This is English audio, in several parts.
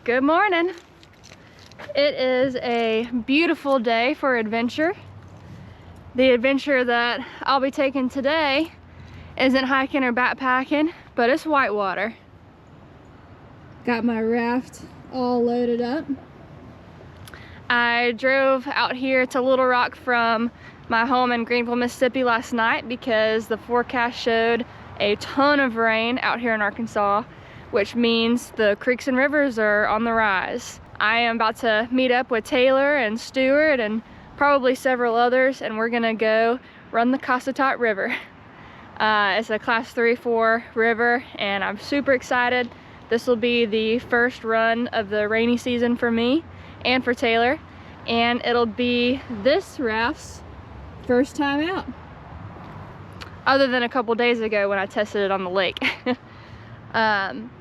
Good morning. It is a beautiful day for adventure. The adventure that I'll be taking today isn't hiking or backpacking, but it's whitewater. Got my raft all loaded up. I drove out here to Little Rock from my home in Greenville, Mississippi last night because the forecast showed a ton of rain out here in Arkansas, which means the creeks and rivers are on the rise. I am about to meet up with Taylor and Stuart and probably several others, and we're gonna go run the Cossatot River. It's a class 3-4 river, and I'm super excited. This will be the first run of the rainy season for me and for Taylor, and it'll be this raft's first time out, other than a couple days ago when I tested it on the lake.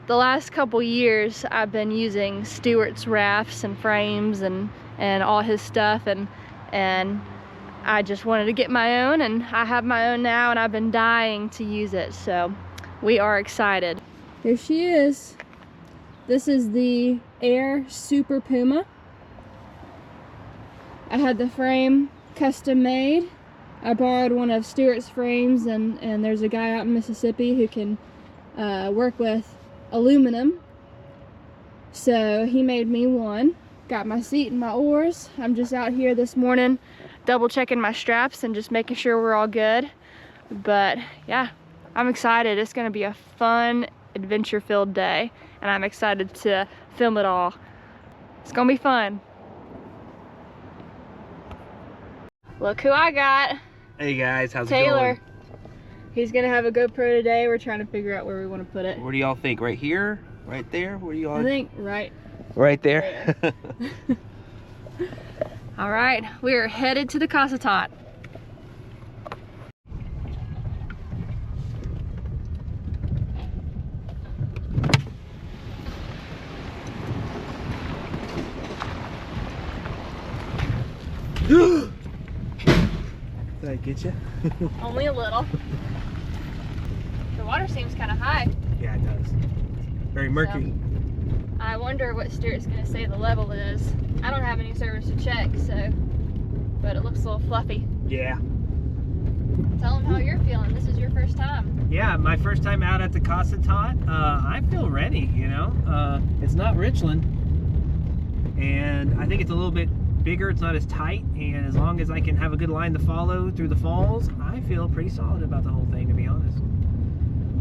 The last couple years I've been using Stuart's rafts and frames and all his stuff, and I just wanted to get my own, and I have my own now, and I've been dying to use it, so we are excited. Here she is. This is the Aire Super Puma. I had the frame custom made. I borrowed one of Stuart's frames, and there's a guy out in Mississippi who can work with aluminum, so he made me one. Got my seat and my oars. I'm just out here this morning double checking my straps and just making sure we're all good, but yeah, I'm excited. It's gonna be a fun, adventure filled day, and I'm excited to film it all. It's gonna be fun. Look who I got. Hey guys, how's Taylor. it going? He's gonna have a GoPro today. We're trying to figure out where we want to put it. Where do y'all think? Right here? Right there? Where do y'all? I think right there. All right, we are headed to the Cossatot. Did I get you? Only a little. The water seems kind of high. Yeah, it does. Very murky. So, I wonder what Stuart's gonna say the level is. I don't have any service to check, so, but it looks a little fluffy. Yeah. Tell him how you're feeling. This is your first time. Yeah, my first time out at the Cossatot. I feel ready, you know. It's not Richland, and I think it's a little bit bigger. It's not as tight, and as long as I can have a good line to follow through the falls, I feel pretty solid about the whole thing, to be honest.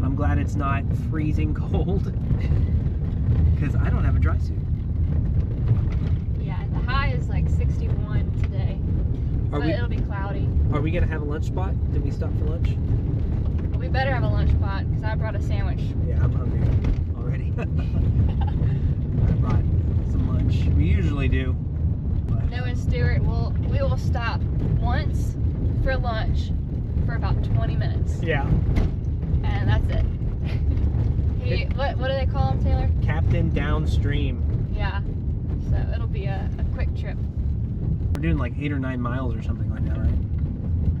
I'm glad it's not freezing cold because I don't have a dry suit. Yeah, the high is like 61 today, but it'll be cloudy. Are we gonna have a lunch spot? Did we stop for lunch? We better have a lunch spot because I brought a sandwich. Yeah, I'm hungry already. I brought some lunch. We usually do. But Knowing Stuart, we will stop once for lunch for about 20 minutes. yeah. And that's it. What do they call him, Taylor? Captain Downstream. Yeah. So it'll be a quick trip. We're doing like 8 or 9 miles or something like that, right?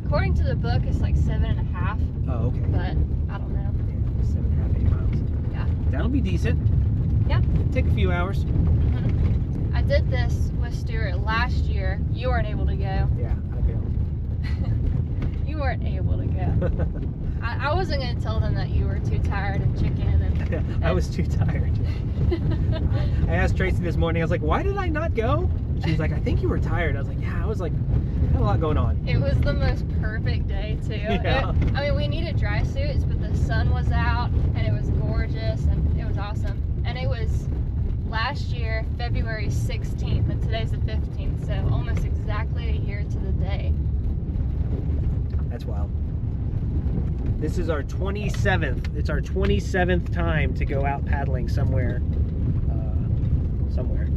According to the book, it's like 7.5. Oh, okay. But I don't know. Yeah, 7.5, 8 miles. Yeah. That'll be decent. Yeah. Take a few hours. I did this with Stuart last year. You weren't able to go. Yeah, I feel. You weren't able to go. I wasn't going to tell them that you were too tired and chicken. And I was too tired. I asked Tracy this morning, I was like, why did I not go? She was like, I think you were tired. I was like, yeah, I was like, had a lot going on. It was the most perfect day too. Yeah. I mean, we needed dry suits, but the sun was out and it was gorgeous and it was awesome. And it was last year, February 16th, and today's the 15th, so almost exactly a year to the day. That's wild. This is our 27th. It's our 27th time to go out paddling somewhere. Somewhere.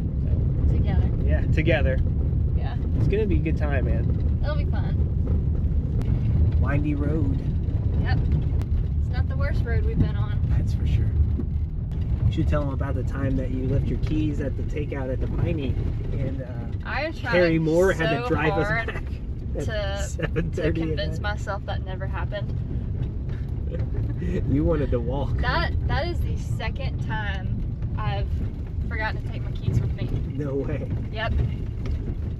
So, Together. yeah, together. Yeah. It's gonna be a good time, man. It'll be fun. Windy road. Yep. It's not the worst road we've been on. That's for sure. You should tell them about the time that you left your keys at the takeout at the Piney, and Harry Moore had to drive us back at 7:30. To convince myself that never happened. You wanted to walk. That is the second time I've forgotten to take my keys with me. No way. Yep.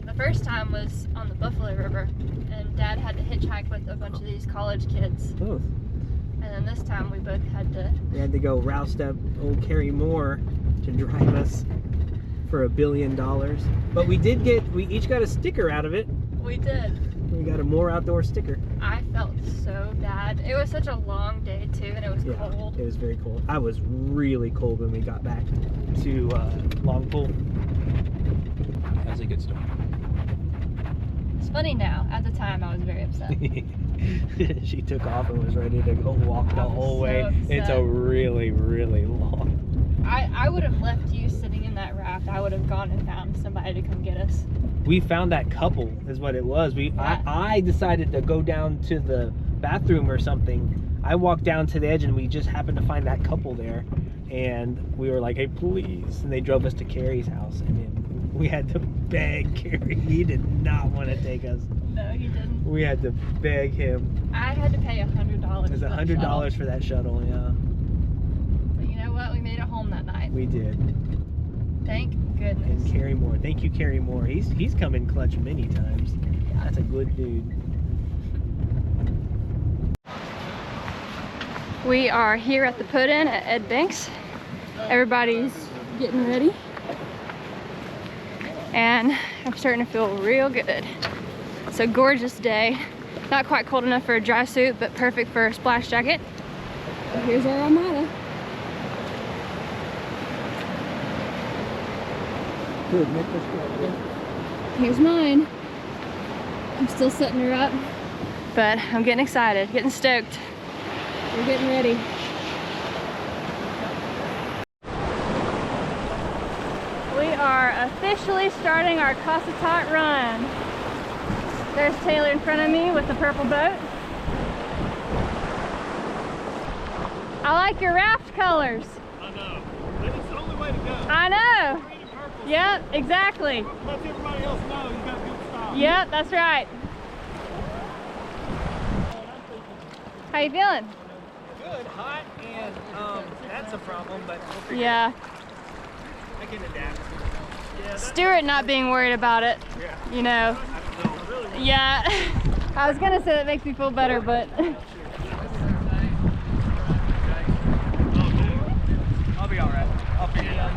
The first time was on the Buffalo River, and Dad had to hitchhike with a bunch of these college kids. Oh. And then this time we both had to... We had to go roust up old Carrie Moore to drive us for $1 billion. But we each got a sticker out of it. We did. We got a Moore outdoor sticker. I felt so bad. It was such a long day too, and it was cold. It was very cold. I was really cold when we got back to Longpool. That was a good story. It's funny now. At the time, I was very upset. She took off and was ready to go walk the whole way. Upset. It's a really, really long. I would have left you sitting in that raft. I would have gone and found somebody to come get us. We found that couple is what it was. I decided to go down to the bathroom or something. I walked down to the edge and we just happened to find that couple there, and we were like, hey, please, and they drove us to Carrie's house, and then we had to beg Carrie. He did not want to take us. No, he didn't. We had to beg him. I had to pay $100. It was $100 for that shuttle, yeah. But you know what? We made it home that night. We did. Thank goodness. And Carrie Moore. Thank you, Carrie Moore. He's come in clutch many times. Yeah. That's a good dude. We are here at the put-in at Ed Banks. Everybody's getting ready. And I'm starting to feel real good. It's a gorgeous day. Not quite cold enough for a dry suit, but perfect for a splash jacket. So here's our Armada. Here's mine. I'm still setting her up, but I'm getting excited, getting stoked. We're getting ready. We are officially starting our Cossatot run. There's Taylor in front of me with the purple boat. I like your raft colors. I know. It's the only way to go. I know. Green and purple. Yep, exactly. Let everybody else know you got good style. Yep, that's right. How you feeling? Good, hot, and that's a problem, but Yeah. I can adapt. Stuart not being worried about it, you know. Yeah. I was gonna say that makes me feel better, but I'll be all right. I'll figure it out.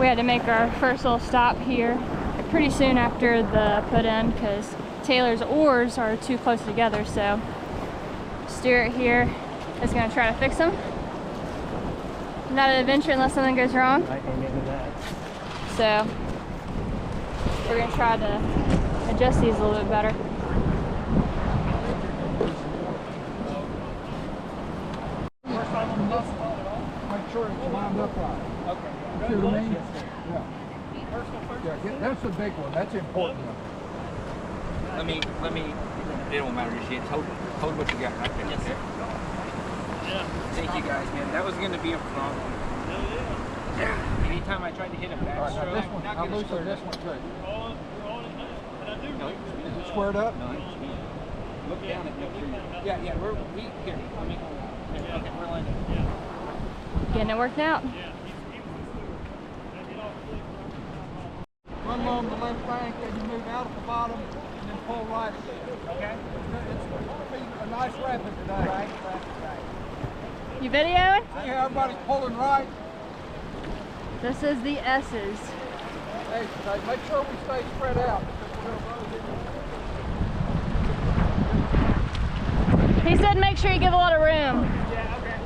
we had to make our first little stop here pretty soon after the put-in because Taylor's oars are too close together, so Stuart here is going to try to fix them. Not an adventure unless something goes wrong. I can get into that. So we're going to try to adjust these a little bit better. Make sure it's lined up right. Okay. See what I mean? Yeah. That's the big one. That's important. Let me, it don't matter your shit. Hold what you got right there. Yes, sir. Yeah. Thank you guys, man. That was going to be a problem. Yeah. Anytime I tried to hit a All right, now backstroke, this one, not I'll gonna loosen squirt this up. one too. And I do. No, Is it squared up? no, it's me. Look down and make sure you. Yeah, here. Let me. Okay, we're lined up. Getting it worked out. Run along the left bank and you move out at the bottom and then pull right again. Okay. It's a nice rapid today. Right. You videoing? See how everybody's pulling right? This is the S's. Hey, make sure we stay spread out. He said make sure you give a lot of room. Yeah, okay.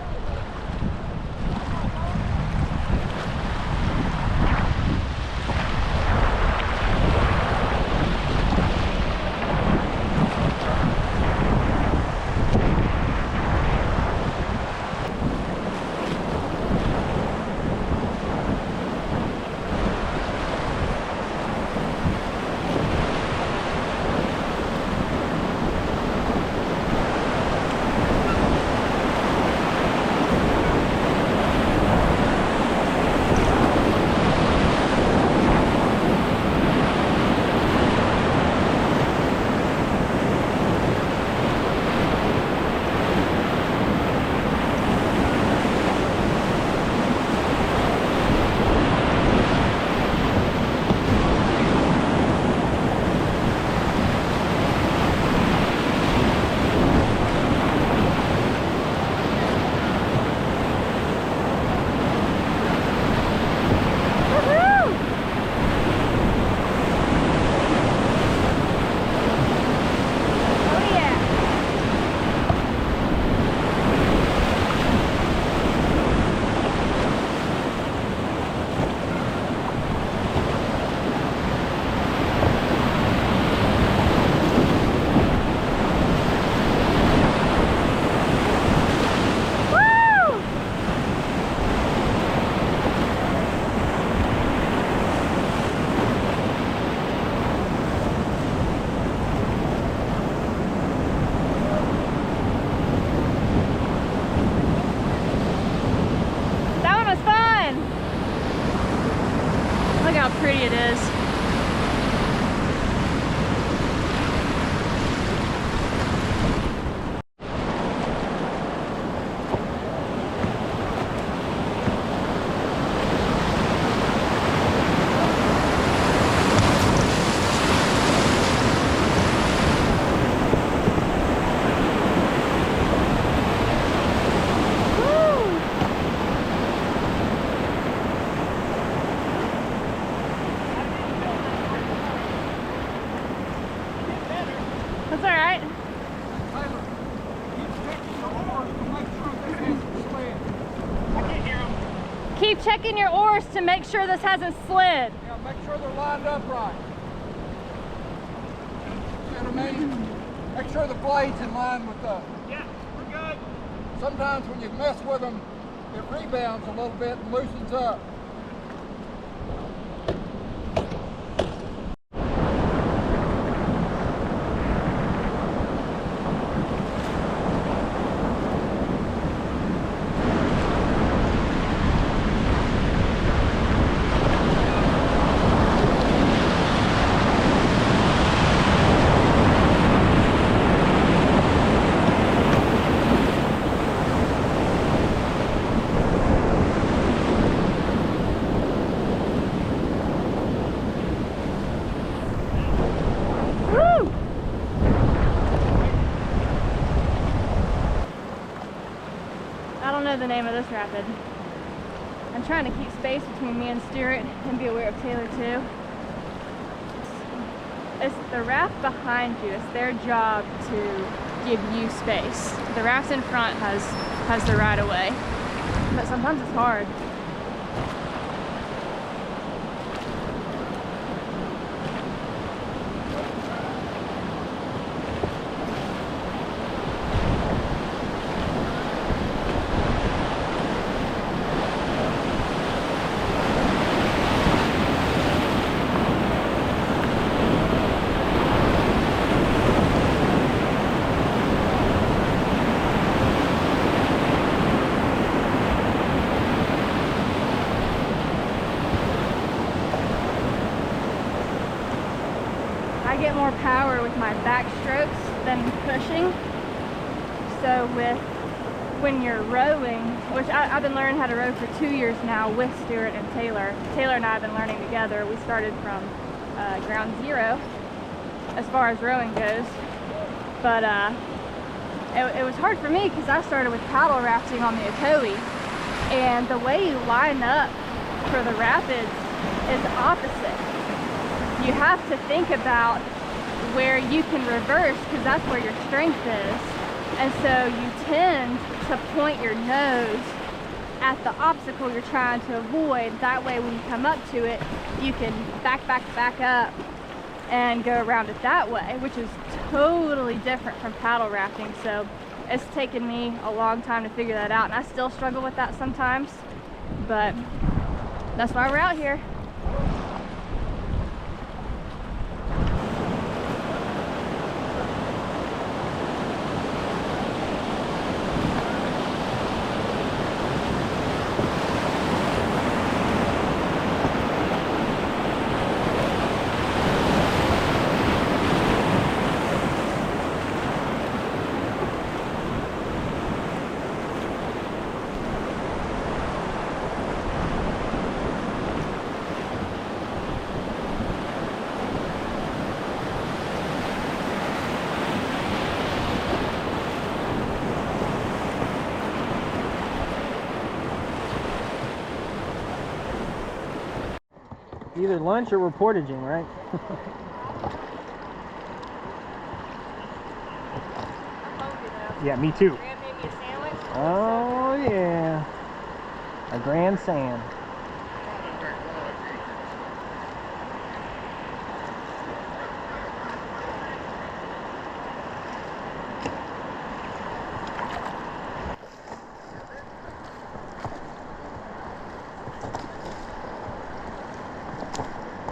That's all right. Tyler, keep checking your oars to make sure this hasn't slid. I can't hear him. Keep checking your oars to make sure this hasn't slid. Yeah, make sure they're lined up right. See what I mean? Make sure the blade's in line with the... Yeah, we're good. Sometimes when you mess with them, it rebounds a little bit and loosens up. Woo! I don't know the name of this rapid. I'm trying to keep space between me and Stuart and be aware of Taylor too. It's the raft behind you. It's their job to give you space. The raft in front has the right of way, but sometimes it's hard. I get more power with my back strokes than pushing. So when you're rowing, which I've been learning how to row for 2 years now with Stuart and Taylor. Taylor and I have been learning together. We started from ground zero as far as rowing goes. But it was hard for me because I started with paddle rafting on the Ocoee. And the way you line up for the rapids is opposite. You have to think about where you can reverse because that's where your strength is. And so you tend to point your nose at the obstacle you're trying to avoid. That way when you come up to it, you can back up and go around it that way, which is totally different from paddle rafting. So it's taken me a long time to figure that out, and I still struggle with that sometimes, but that's why we're out here. Either lunch or we're portaging, right? Yeah, me too. Maybe a sandwich? Oh yeah, a Grand Sand.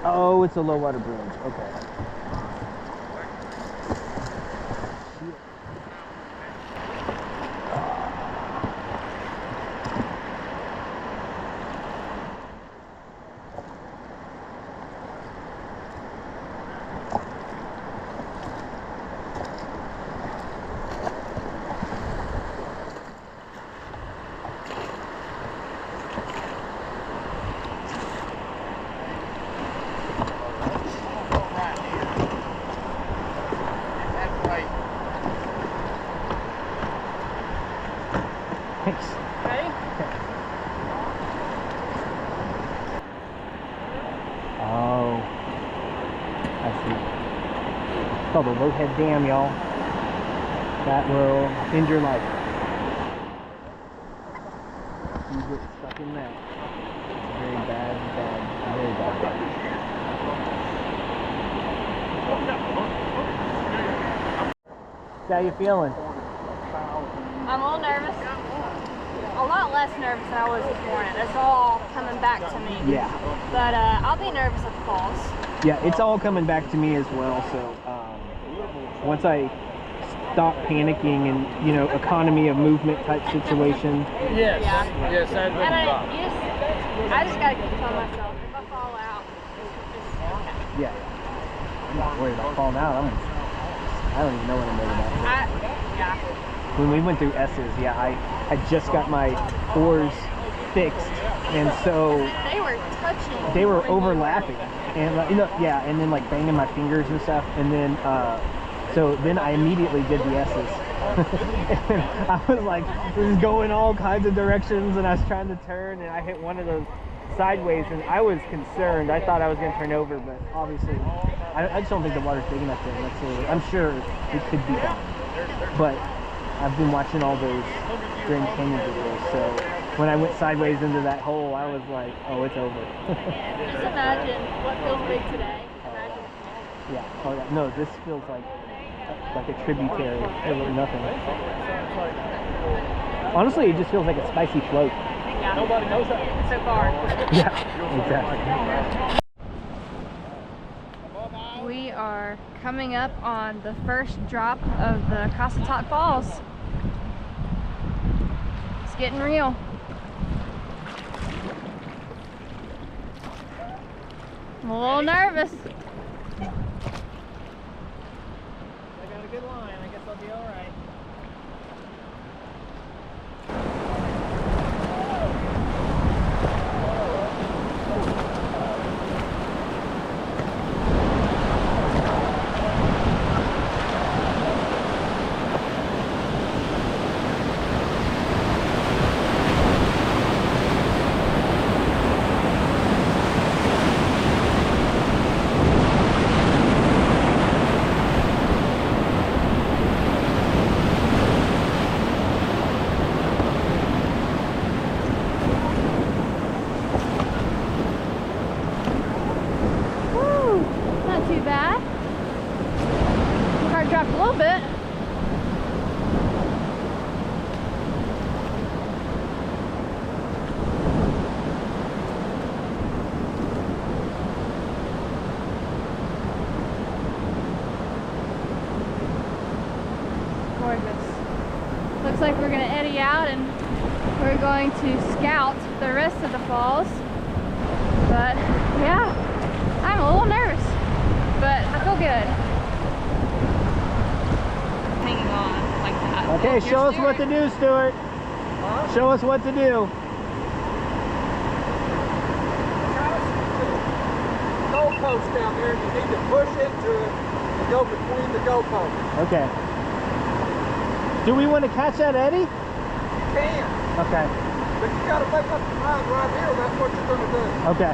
Oh, it's a low water bridge. Okay. Ready? Oh, I see. called the Low Head Dam, y'all. That will end your life. You get stuck in that. Very bad, very bad. How you feeling? I'm a little nervous. A lot less nervous than I was this morning. It's all coming back to me. Yeah. But I'll be nervous at the falls. Yeah, it's all coming back to me as well. So once I stop panicking and, you know, economy of movement type situation. Yes. Yeah. Yes, that's what And you got. I just gotta keep telling myself, if I fall out, it's okay. Yeah. I'm not worried about falling out. I don't even know what I'm worried about. Yeah. When we went through S's, yeah, I just got my oars fixed, and so They were touching. they were overlapping, and you know, yeah, and then like banging my fingers and stuff, and then so then I immediately did the S's. And I was like, this is going all kinds of directions, and I was trying to turn, and I hit one of those sideways, and I was concerned. I thought I was going to turn over, but obviously, I just don't think the water's big enough there necessarily. I'm sure it could be fine, but I've been watching all those Grand Canyon videos, so when I went sideways into that hole, I was like, oh, it's over. Just imagine what feels big today. Imagine. Yeah, oh yeah, no, this feels like a tributary, or nothing. Honestly, it just feels like a spicy float. Yeah. Nobody knows that. So far. Yeah, exactly. We are coming up on the first drop of the Cossatot Falls. It's getting real. I'm a little nervous. I got a good line. I guess I'll be all right. Too bad. Heart dropped a little bit. Gorgeous. Looks like we're going to eddy out and we're going to scout the rest of the falls. But yeah, I'm a little nervous. But I feel good. Hanging on like that. Okay, show us what to do, Stuart. Show us what to do. Goalpost down there, you need to push into it and go between the goalposts. Okay. Do we want to catch that eddy? You can, Okay. but you got to make up your mind right here. That's what you're going to do. Okay.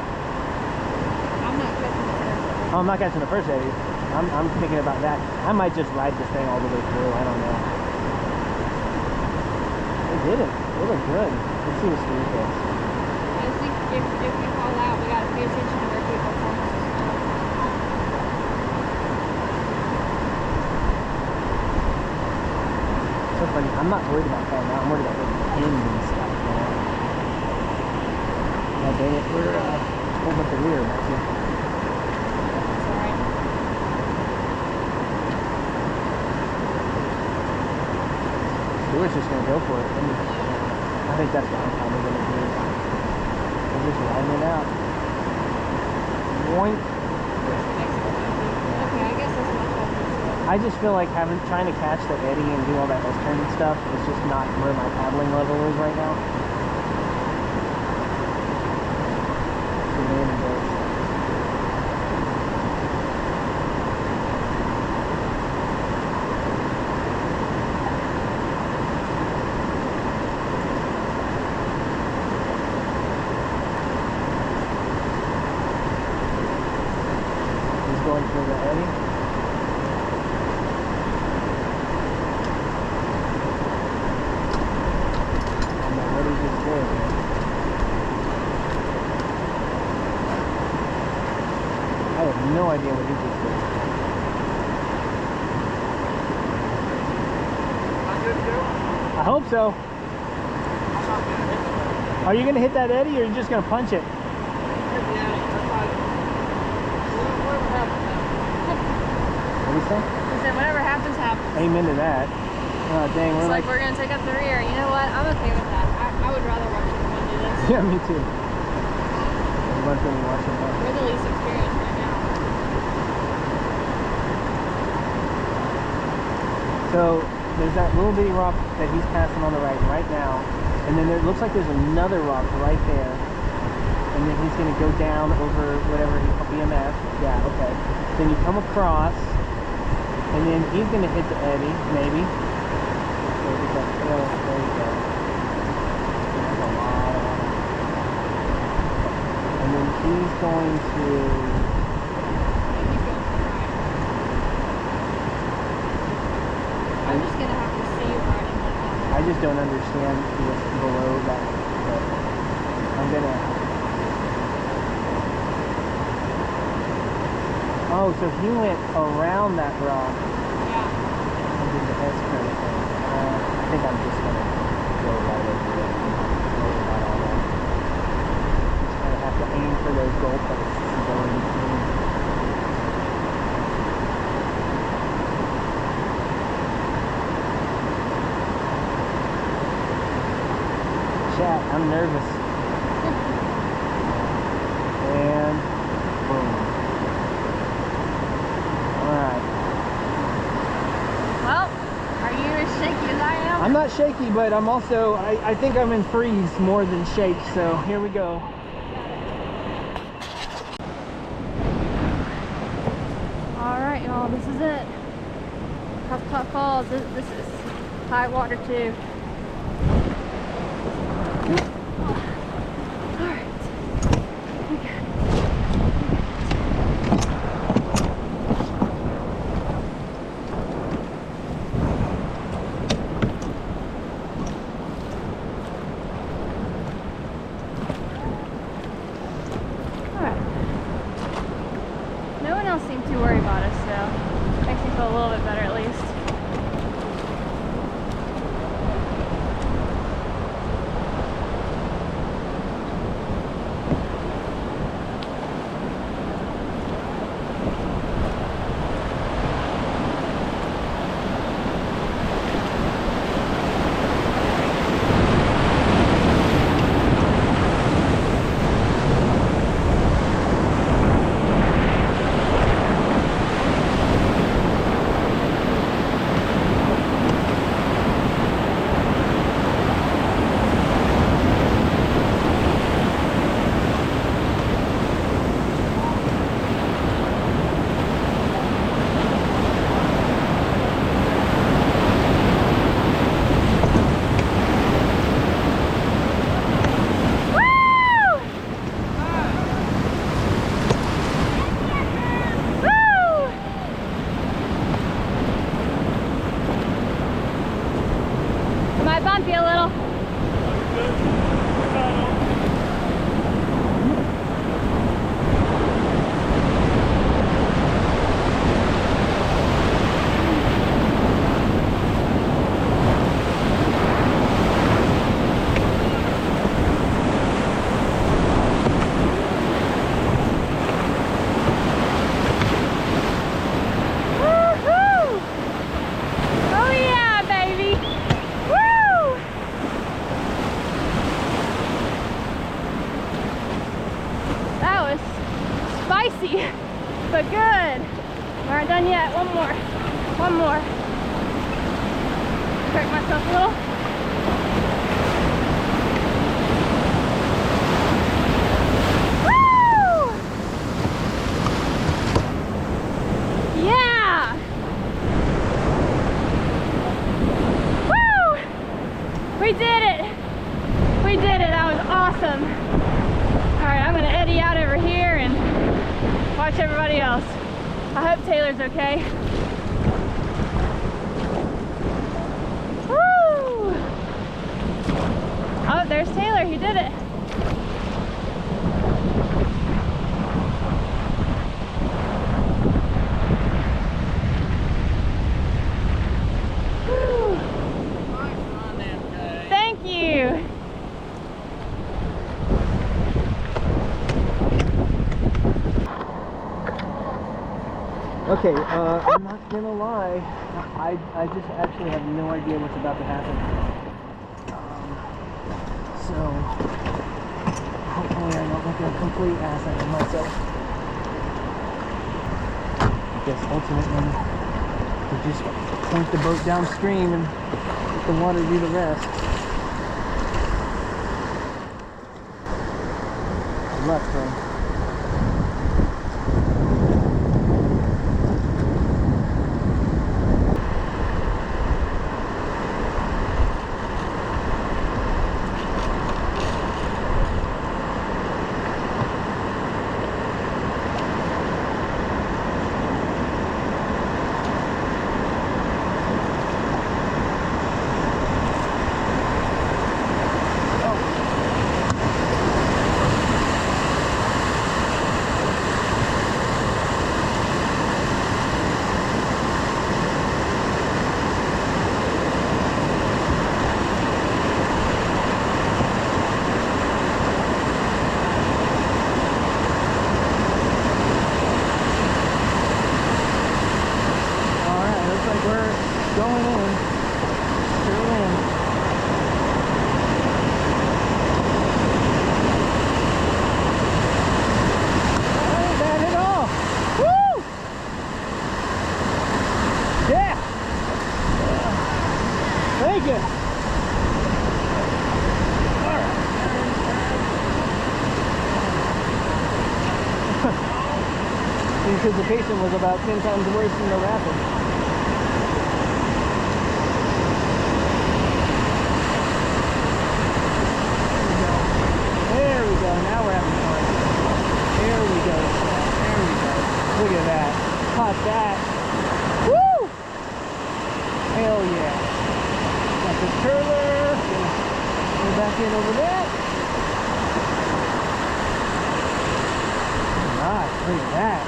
I'm not catching the first. Oh, I'm not catching the first eddy. I'm thinking about that. I might just ride this thing all the way through. I don't know. They did it. They look good. Let's see what Stuart does. I think if we fall out, we gotta pay attention to where people fall. So funny. I'm not worried about falling out. I'm worried about the pins and stuff. You know? Yeah, dang it. We're holding up the rear, Matthew. That's alright. Stuart's just gonna go for it. I think that's what I'm probably gonna do. I'm just riding it out. Boink. Okay, I guess that's much better. I just feel like trying to catch the eddy and do all that S-turn and stuff is just not where my paddling level is right now. He's going for the eddy. idea what he just did. I hope so. Are you going to hit that eddy, or are you just going to punch it? What do you say? He said, whatever happens, happens. Amen to that. Oh, dang, It's we're like we're gonna take up the rear. You know what? I'm okay with that. I would rather watch everyone do this. Yeah, me too. There's one thing watching that. We're the least experienced right now. So there's that little bitty rock that he's passing on the right now, and then there looks like there's another rock right there, and then he's gonna go down over whatever BMF. Yeah, okay. Then you come across, and then he's gonna hit the eddy, maybe. There we go. There you go. That's a lot of water. And then he's going to. I'm just gonna have to see you riding like that. I just don't understand what's below that, but I'm gonna. Oh, so he went around that rock Yeah. and did the S curve thing. I think I'm just gonna go right over it. Worry about all that. Just gonna have to aim for those goalposts and go in between. Chat, I'm nervous. And boom. Alright. Well, are you as shaky as I am? I'm not shaky, but I'm also, I think I'm in freeze more than shake, so here we go. Alright, y'all, this is it. Cossatot Falls. This is high water too. Alright. We got it. No one else seemed too worried about us, so makes me feel a little bit better at least. Bump you a little. Spicy, but good. We aren't done yet. One more. Correct myself a little. Woo! Yeah! Woo! We did it! We did it. That was awesome. All right, I'm gonna eddy out over here and watch everybody else. I hope Taylor's okay. Woo! Oh, there's Taylor. He did it. Okay, I'm not gonna lie, I just actually have no idea what's about to happen. So, hopefully I don't look a complete ass out of myself. I guess ultimately, we just point the boat downstream and let the water do the rest. Good luck, friend. Going in. Still in. That ain't bad at all. Woo! Yeah! Thank you. Alright. The anticipation was about 10 times worse than the rapid. Now we're having fun. There we go. There we go. Look at that. Caught that. Woo! Hell yeah. Got the curler. Go back in over that. Nice. Look at that.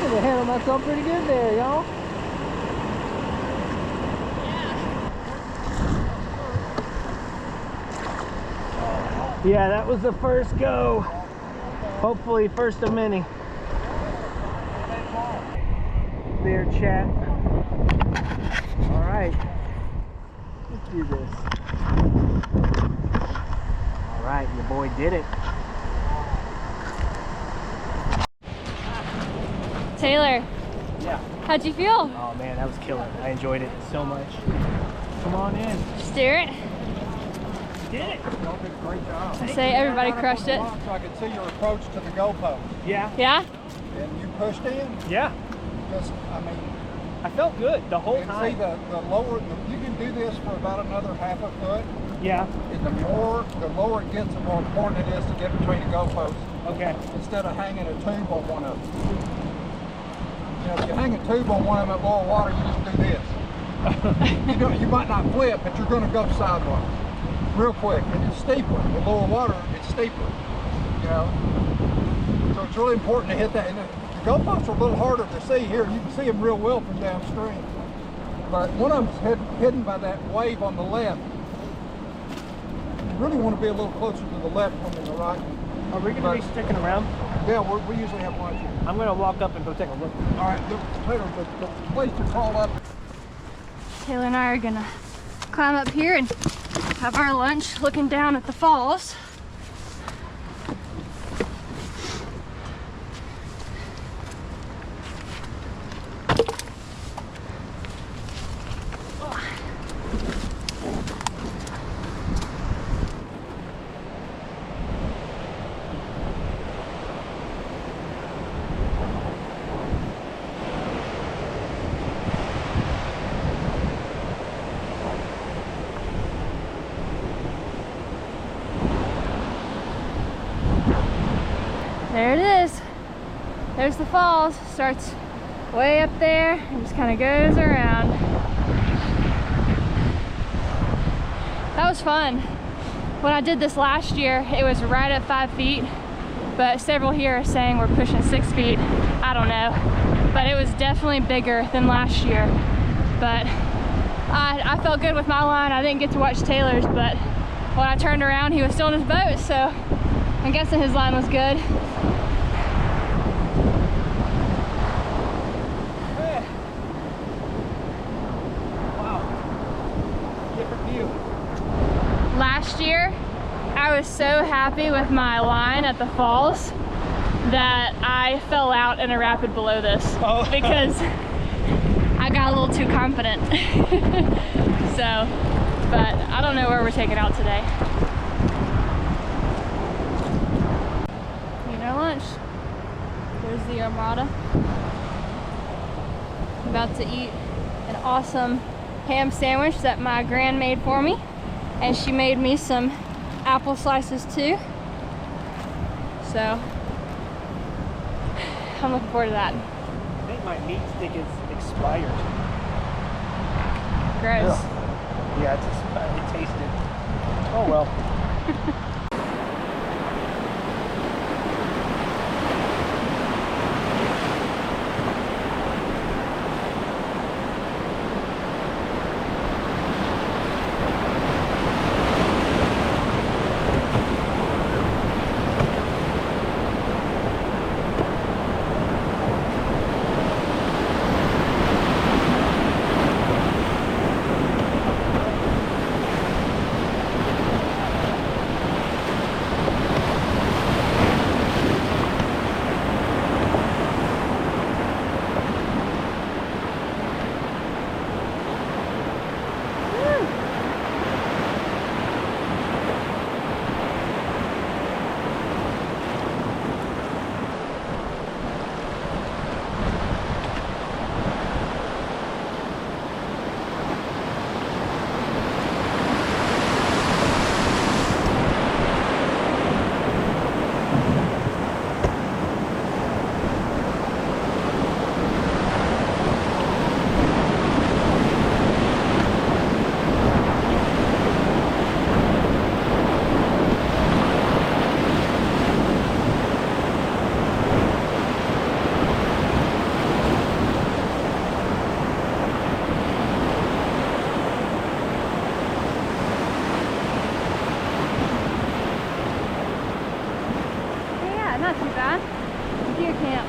I handled myself pretty good there, y'all. Yeah, that was the first go. Hopefully first of many. There, chat. All right, let's do this. All right, your boy did it. Taylor, Yeah. how'd you feel? Oh man, that was killer. I enjoyed it so much. Come on in. Steer it. Did it. Y'all did a great job. I say everybody crushed it. So I could see your approach to the goalpost. Yeah. Yeah? And you pushed in. Yeah. Just, I mean, I felt good the whole and time. see the lower, you can do this for about another half a foot. Yeah. And the lower it gets, the more important it is to get between the goalposts. Okay. Instead of hanging a tube on one of them. You know, if you hang a tube on one of them at lower water, you just do this. You might not flip, but you're going to go sideways real quick. And it's steeper. With lower water, it's steeper. You know? So it's really important to hit that. And the goalposts are a little harder to see here. You can see them real well from downstream. But one of them's hidden by that wave on the left. You really want to be a little closer to the left than the right. Are we going to be sticking around? Yeah, we usually have lunch here. I'm going to walk up and go take a look. All right, the place to call up. Taylor and I are gonna climb up here and have our lunch looking down at the falls. There it is. There's the falls. Starts way up there and just kind of goes around. That was fun. When I did this last year, it was right at 5 feet, but several here are saying we're pushing 6 feet. I don't know, but it was definitely bigger than last year. But I felt good with my line. I didn't get to watch Taylor's, but when I turned around, he was still in his boat, so I'm guessing his line was good. Wow. Different view. Last year, I was so happy with my line at the falls that I fell out in a rapid below this because I got a little too confident. So, but I don't know where we're taking out today. Eating our lunch. There's the Armada. I'm about to eat an awesome ham sandwich that my gran made for me. And she made me some apple slices too. So, I'm looking forward to that. I think my meat stick is expired. Gross. Yeah, it tasted. Oh well. Not too bad. Deer camp.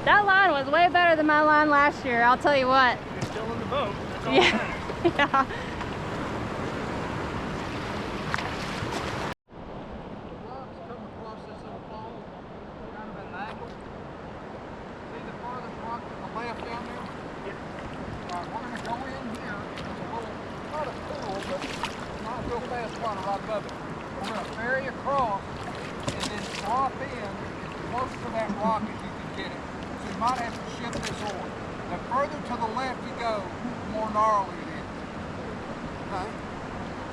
That line was way better than my line last year, I'll tell you what. You're still in the boat. That's all Yeah. that matters. Yeah. Rocks come across this little fall, kind of at an angle. See the farthest rock to the left down there? Alright, we're going to go in here. There's a little, not a pool, but not a real fast water right above it. We're going to ferry across and then drop in as close to that rock as you can get it. So you might have to shift this oar. The further to the left you go, the more gnarly it is. Okay?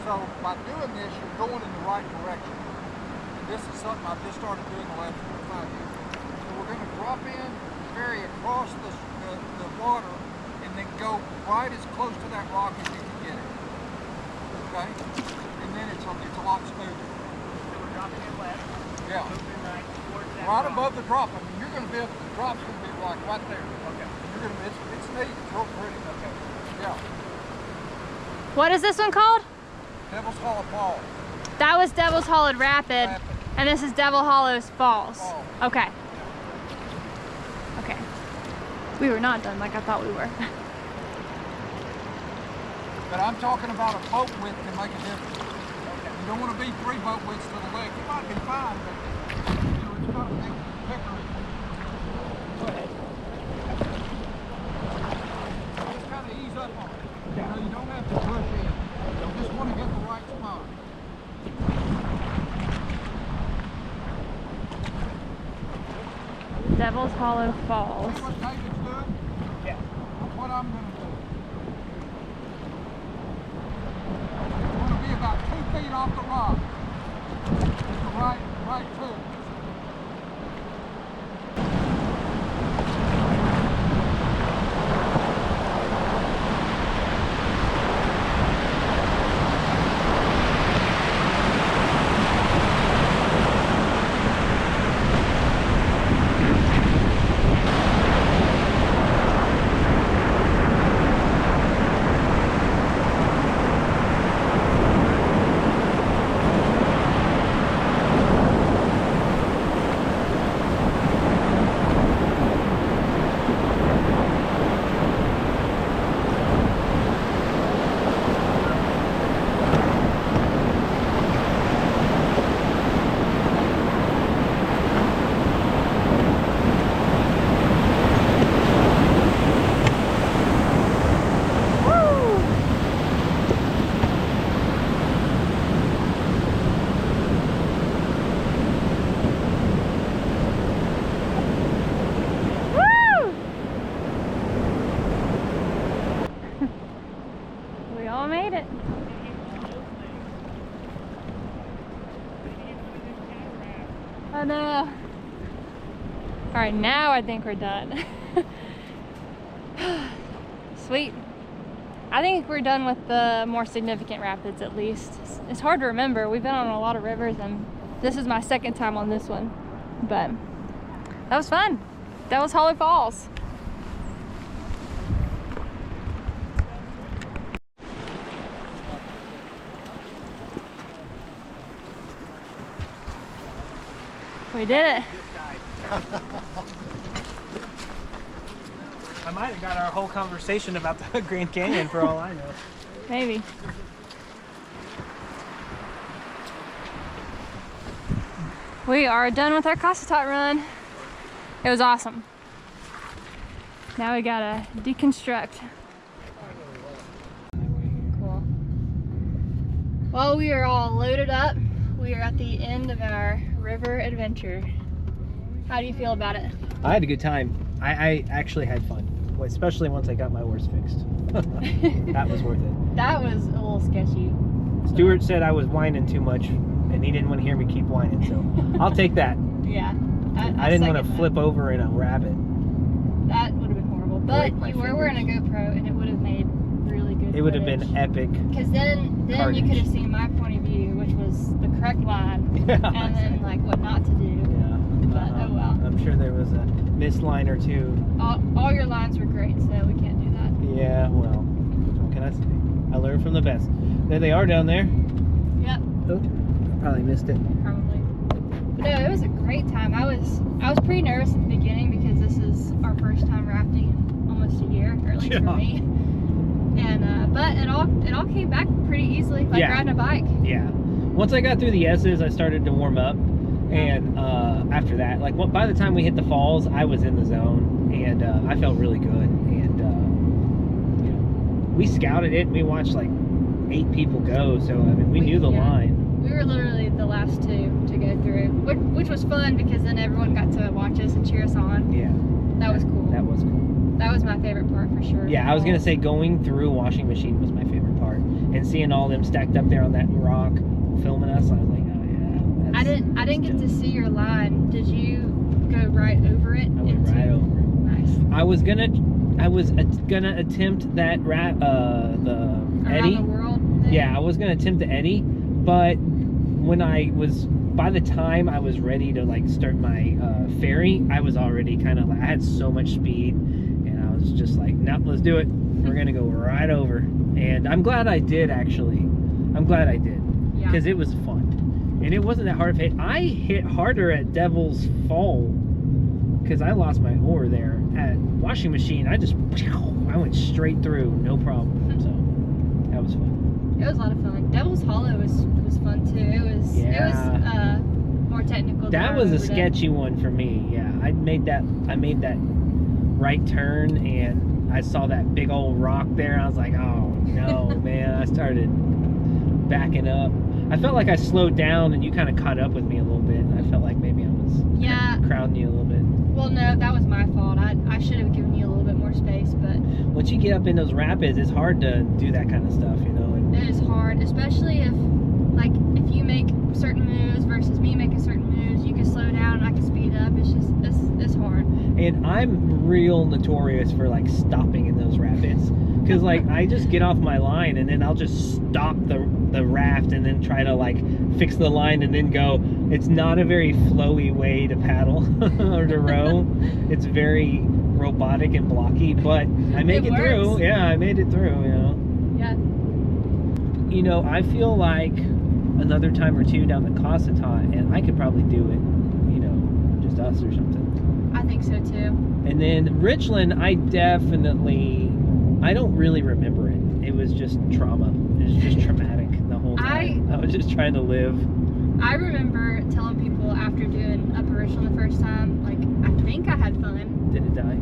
So by doing this, you're going in the right direction. And this is something I've just started doing the last 4 or 5 years. So we're going to drop in, ferry across the water, and then go right as close to that rock as you can get it. Okay? And then it's a lot smoother. So we're dropping it left. Yeah. Moving right towards that Right rock. above the drop. I mean, you're going to be, the drop's going to be like right there. Okay. You're going to, it's neat. It's real pretty. Okay. Yeah. What is this one called? Devil's Hollow Falls. That was Devil's Hollow Rapid, Rapid. and this is Devil Hollow's Falls. Falls. Okay. Okay. We were not done like I thought we were. But I'm talking about a boat width can make a difference. You don't want to be 3 boat widths to the lake. It might be fine, but you know, it's not a big picture. Go ahead. Just kind of ease up on it. You know, you don't have to push in. You just want to get the right spot. Devil's Hollow Falls. See what David's doing? Yeah. That's what I'm going to do. You want to be about 2 feet off the rock. It's the right tube. Made it. Oh no. All right, now I think we're done. Sweet. I think we're done with the more significant rapids at least. It's hard to remember. We've been on a lot of rivers and this is my second time on this one. But that was fun. That was Hollow Falls. We did it. I might have got our whole conversation about the Grand Canyon for all I know. Maybe. We are done with our Cossatot run. It was awesome. Now we gotta deconstruct. Cool. Well, we are all loaded up. We are at the end of our river adventure. How do you feel about it? I had a good time. I actually had fun, especially once I got my oars fixed. That was worth it. That was a little sketchy. Stuart said I was whining too much, and he didn't want to hear me keep whining, so I'll take that. Yeah. I didn't want to flip over in a rabbit. That would have been horrible. But Break my you were wearing a fingers. GoPro, and it would have made really good It would have footage. been epic. Because then you Carnage. could have seen my point of view, which was the correct line, Yeah. and then like what not to do. Yeah. But oh well. I'm sure there was a missed line or two. All your lines were great, so we can't do that. Yeah, well, what can I say? I learned from the best. There they are down there. Yep, Oh, probably missed it. probably. But no, it was a great time. I was pretty nervous at the beginning because this is our first time rafting in almost a year, or at least for Yeah. me. And but it all came back pretty easily, like Yeah. riding a bike. Yeah. Once I got through the S's, I started to warm up. And after that, like by the time we hit the falls, I was in the zone, and I felt really good. And you know, we scouted it. We watched like 8 people go, so I mean, we knew the yeah. line. We were literally the last 2 to go through, which was fun because then everyone got to watch us and cheer us on. Yeah. That was cool. That was cool. That was my favorite part for sure. Yeah, I was gonna say going through washing machine was my favorite part, and seeing all them stacked up there on that rock, filming us. I was like, oh yeah. I didn't get to see your line. Did you go right over it? I went right over it. Nice. I was gonna attempt that the Around Eddie. the world. thing. Yeah, I was gonna attempt the eddy, but by the time I was ready to like start my ferry, I was already kind of like, I had so much speed, and I was just like, nope, let's do it. We're gonna go right over. And I'm glad I did, actually. I'm glad I did, because it was fun, and it wasn't that hard to hit. I hit harder at Devil's Fall because I lost my oar there. At Washing Machine, I went straight through, no problem. So that was fun. It was a lot of fun. Devil's Hollow was fun too. It was more technical. That was a sketchy one for me. Yeah, I made that right turn, and I saw that big old rock there. I was like, oh no, man! I started backing up. I felt like I slowed down, and you kind of caught up with me a little bit. I felt like maybe I was crowding you a little bit. Well, no, that was my fault. I should have given you a little bit more space, but once you get up in those rapids, it's hard to do that kind of stuff, you know. It is hard, especially if you make certain moves versus me making certain moves. You can slow down and I can speed up. It's hard. And I'm real notorious for like stopping in those rapids, because like I just get off my line and then I'll just stop the raft and then try to like fix the line and then go. It's not a very flowy way to paddle or to row. It's very robotic and blocky, but I make it through. Yeah, I made it through, you know. Yeah. You know, I feel like another time or two down the Cossatot, and I could probably do it, you know, just us or something. I think so too. And then Richland, I don't really remember it. It was just trauma. It was just traumatic the whole time. I was just trying to live. I remember telling people after doing Upper Richland the first time, like, I think I had fun. Did it die?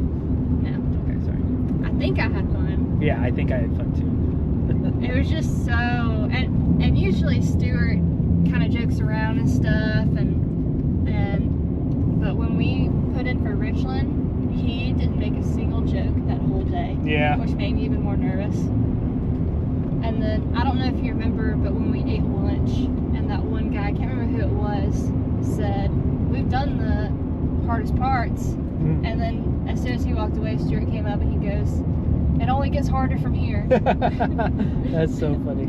No. Okay, sorry. I think I had fun. Yeah, I think I had fun too. It was just so, and usually Stuart kind of jokes around and stuff, but when we put in for Richland, he didn't make a single joke that whole day. Yeah. Which made me even more nervous. And then, I don't know if you remember, but when we ate lunch, and that one guy, I can't remember who it was, said, we've done the hardest parts. And then as soon as he walked away, Stuart came up and he goes, it only gets harder from here. That's so funny.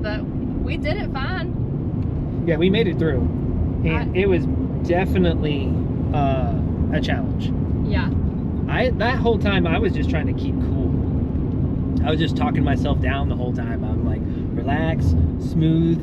But we did it fine. Yeah, we made it through. And it was definitely a challenge. Yeah. That whole time I was just trying to keep cool. I was just talking myself down the whole time. I'm like, relax, smooth,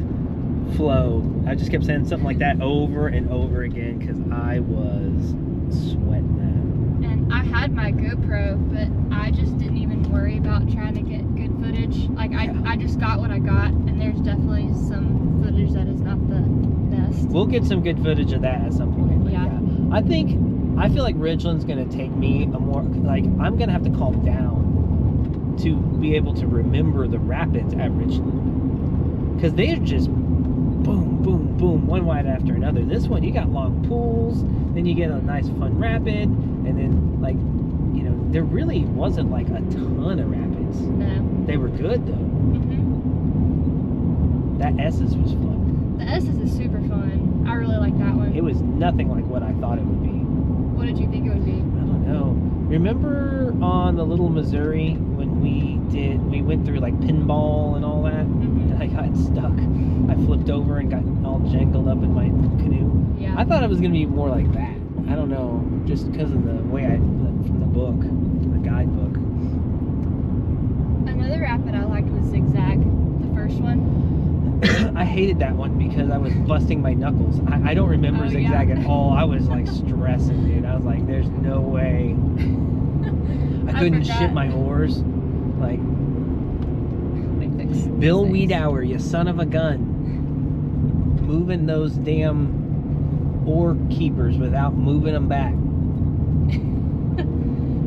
flow. I just kept saying something like that over and over again because I was sweating that. And I had my GoPro, but I just didn't even worry about trying to get good footage. Like, I just got what I got, and there's definitely some footage that is not the best. We'll get some good footage of that at some point. But yeah. I feel like Ridgeland's going to take me I'm going to have to calm down to be able to remember the rapids at Richland, because they're just boom, boom, boom, one wide after another. This one, you got long pools, then you get a nice fun rapid, and then, like, you know, there really wasn't like a ton of rapids. No. They were good though. That S's was fun. The S's is super fun. I really like that one. It was nothing like what I thought it would be. What did you think it would be? I don't know. Remember on the Little Missouri when we went through like pinball and all that, and I got stuck. I flipped over and got all jangled up in my canoe. Yeah. I thought it was gonna be more like that. I don't know, just because of the way from the book, the guidebook. Another rapid I liked was Zigzag, the first one. I hated that one because I was busting my knuckles. I don't remember Zigzag at all. I was like stressing, dude. I was like, there's no way. I couldn't ship my oars. Like, Bill Wiedauer, you son of a gun. Moving those damn oar keepers without moving them back.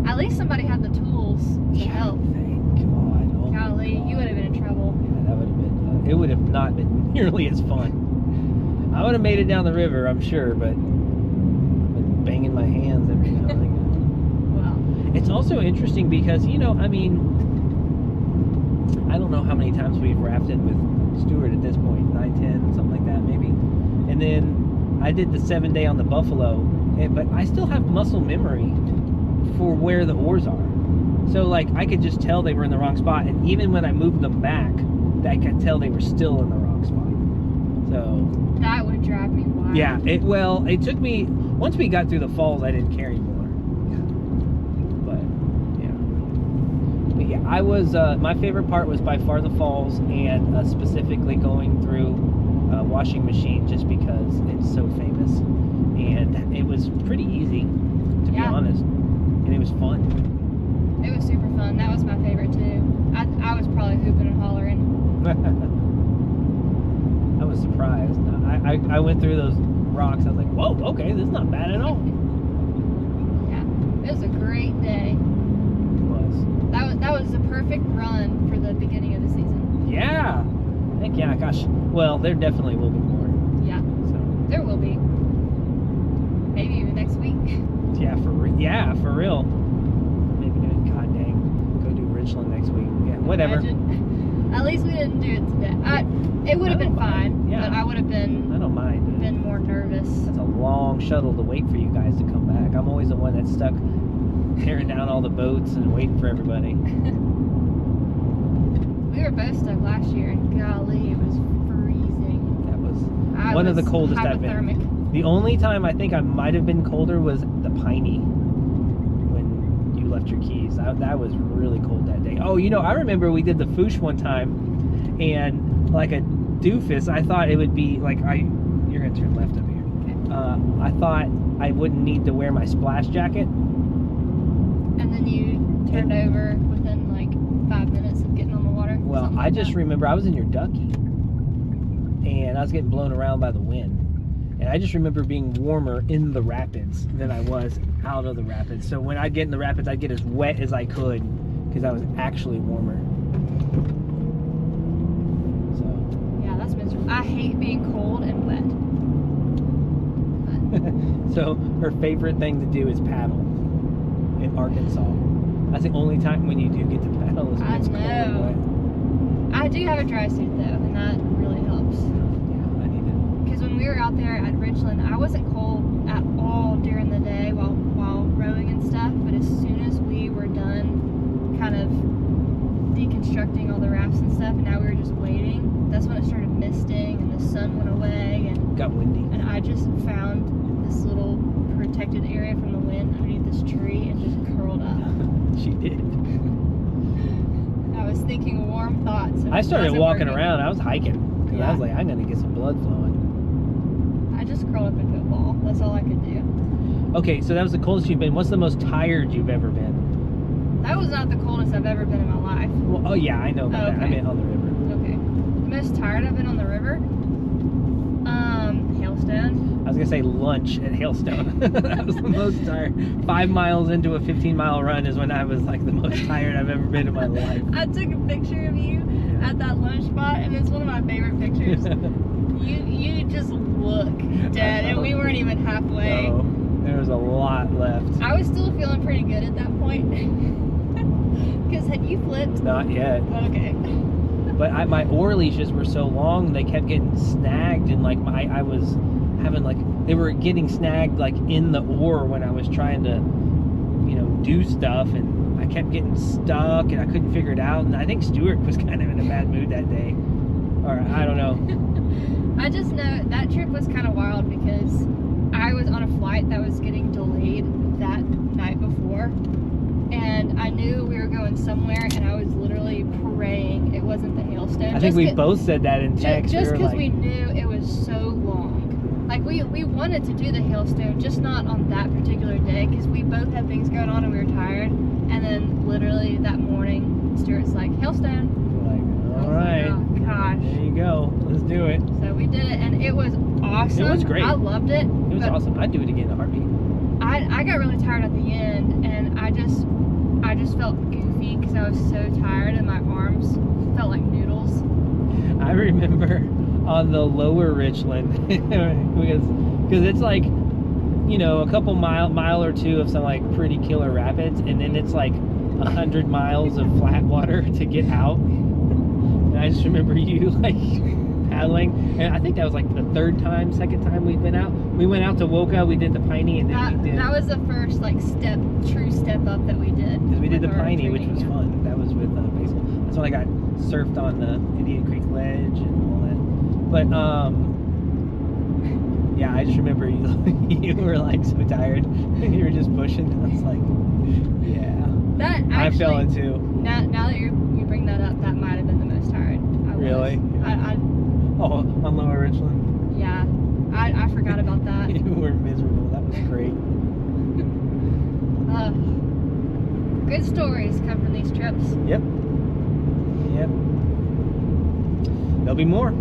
At least somebody had the tools to help. Thank God. Oh Golly, you would have been in trouble. Yeah, that would have been, it would have not been nearly as fun. I would have made it down the river, I'm sure, but I've been banging my hands every now and again. Wow. It's also interesting because, you know, I mean, I don't know how many times we've rafted with Stuart at this point, 9, 10, something like that maybe. And then I did the 7-day on the Buffalo, but I still have muscle memory for where the oars are. So like I could just tell they were in the wrong spot, and even when I moved them back, I could tell they were still in the wrong spot. So That would drive me wild. yeah, it took me, once we got through the falls, I didn't care anymore. But yeah, I was my favorite part was by far the falls, and specifically going through washing machine, just because it's so famous, and it was pretty easy, to be honest, and it was fun. It was super fun. That was my favorite too. I was probably hooping and hollering. I was surprised. I went through those rocks. I was like, whoa, okay, this is not bad at all. Yeah, it was a great day. It was. That was the perfect run for the beginning of the season. Yeah. Heck yeah, gosh. Well, there definitely will be more. Yeah, So there will be. Maybe even next week. yeah, for real. Maybe god dang, go do Richland next week. Yeah, whatever. Imagine. At least we didn't do it today. It would have been fine, Yeah. but I would have I don't mind. been more nervous. That's a long shuttle to wait for you guys to come back. I'm always the one that's stuck tearing down all the boats and waiting for everybody. We were both stuck last year, and golly, it was freezing. That was I one of was the coldest I've been. hypothermic. The only time I think I might have been colder was the Piney, when you left your keys. That was really cold that day. Oh, I remember we did the Foosh one time, and like a doofus, I thought it would be like, you're gonna turn left up here. Okay. I thought I wouldn't need to wear my splash jacket. And then you turned over within like 5 minutes of getting on the water. Well, something I like just that. remember I was in your ducky, and I was getting blown around by the wind. And I just remember being warmer in the rapids than I was out of the rapids. So when I'd get in the rapids, I'd get as wet as I could, because I was actually warmer. So. Yeah, that's miserable. I hate being cold and wet. So her favorite thing to do is paddle in Arkansas. That's the only time when you do get to paddle is when I it's cold and know. wet. I do have a dry suit though, and that really helps. Yeah, I need it. Because when we were out there at Richland, I wasn't cold at all during the day while rowing and stuff. But as soon as we were done, kind of deconstructing all the rafts and stuff, and now we were just waiting, that's when it started misting and the sun went away, and Got windy. I just found this little protected area from the wind underneath this tree and just curled up. She did. I was thinking warm thoughts. and I it started wasn't walking working. around. I was hiking because I was Yeah. like, I'm gonna get some blood flowing. I just curled up into a ball. That's all I could do. Okay, so that was the coldest you've been. What's the most tired you've ever been? That was not the coldest I've ever been in my life. Well, oh yeah, I know about that. I Okay. meant on the river. Okay. The most tired I've been on the river? Hailstone. I was gonna say lunch at Hailstone. That was the most tired. 5 miles into a 15-mile run is when I was like the most tired I've ever been in my life. I took a picture of you at that lunch spot, and it's one of my favorite pictures. You just look dead, and we weren't even halfway. No, there was a lot left. I was still feeling pretty good at that point. Because had you flipped? Not yet. Okay. But my oar leashes were so long, they kept getting snagged, and like I was having like, they were getting snagged like in the oar when I was trying to, do stuff, and I kept getting stuck and I couldn't figure it out. And I think Stuart was kind of in a bad mood that day, or I don't know. I just know that trip was kind of wild because I was on a flight that was getting delayed that night before, and I knew we were going somewhere, and I was literally praying it wasn't the hailstone. I think we both said that in text. Just we were because like, we knew it was so long. Like we wanted to do the hailstone, just not on that particular day because we both had things going on and we were tired. And then literally that morning, Stuart's like, hailstone. we're like, I all was right, like, oh gosh. there you go, let's do it. So we did it, and it was awesome. It was great. I loved it. It was but awesome. I'd do it again in a heartbeat. I got really tired at the end, and I just felt goofy because I was so tired, and my arms felt like noodles. I remember on the lower Richland because it's like, a couple mile or two of some like pretty killer rapids, and then it's like 100 miles of flat water to get out. And I just remember you like paddling. And I think that was like the second time we've been out. We went out to Woka, we did the Piney, and then we did. That was the first like true step up that we did. Because we did the with our Piney, which was training, fun. That was with Basil. That's when I got surfed on the Indian Creek Ledge and all that. But yeah, I just remember you were like so tired. You were just pushing. I was like, yeah. That actually, I fell into. Now that you bring that up, that might have been the most tired. Really? Oh, on Lower Richland? Yeah. I forgot about that. You were miserable. That was great. Good stories come from these trips. Yep. Yep. There'll be more.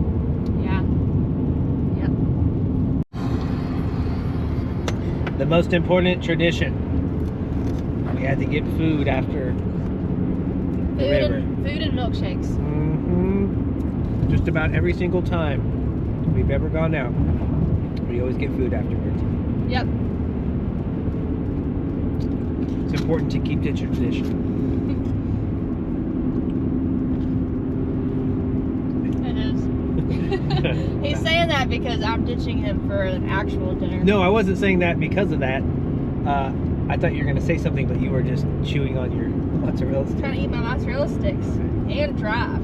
Yeah. Yep. The most important tradition. We had to get food after the river. Food and milkshakes. Mm-hmm. Just about every single time we've ever gone out, we always get food afterwards. Yep. It's important to keep the tradition. It is. He's saying that because I'm ditching him for an actual dinner. No, I wasn't saying that because of that. I thought you were going to say something, but you were just chewing on your mozzarella sticks. Trying to eat my mozzarella sticks and drive.